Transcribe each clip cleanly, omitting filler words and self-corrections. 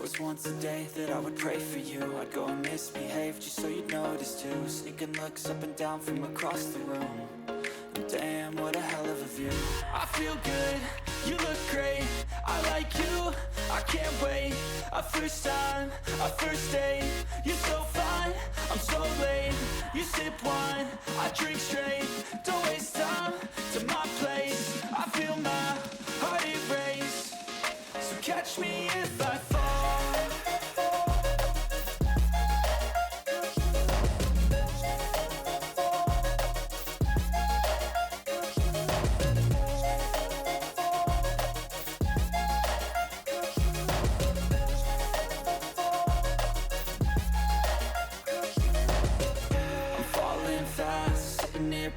was once a day that I would pray for you. I'd go and misbehave just so you'd notice too. Sneaking looks up and down from across the room. And damn, what a hell of a view. I feel good, you look great, I like you, I can't wait. A first time, a first date, you're so fine, I'm so late. You sip wine, I drink straight, don't waste time to my place. I feel my heart erase, so catch me if I fall.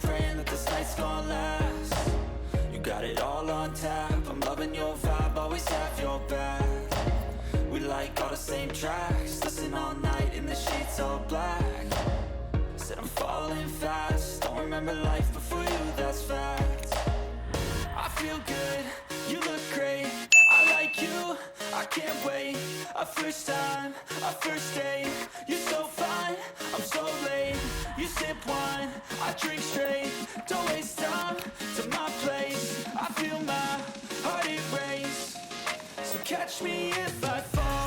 Praying that this night's gonna last. You got it all on tap, I'm loving your vibe, always have your back. We like all the same tracks, listen all night in the sheets all black. Said I'm falling fast, don't remember life before you, that's fact. I feel good, you look great, I like you, I can't wait. A first time, a first date, you're so fine, I'm so late. You sip wine, I drink straight, don't waste time to my place. I feel my heart erase, so catch me if I fall.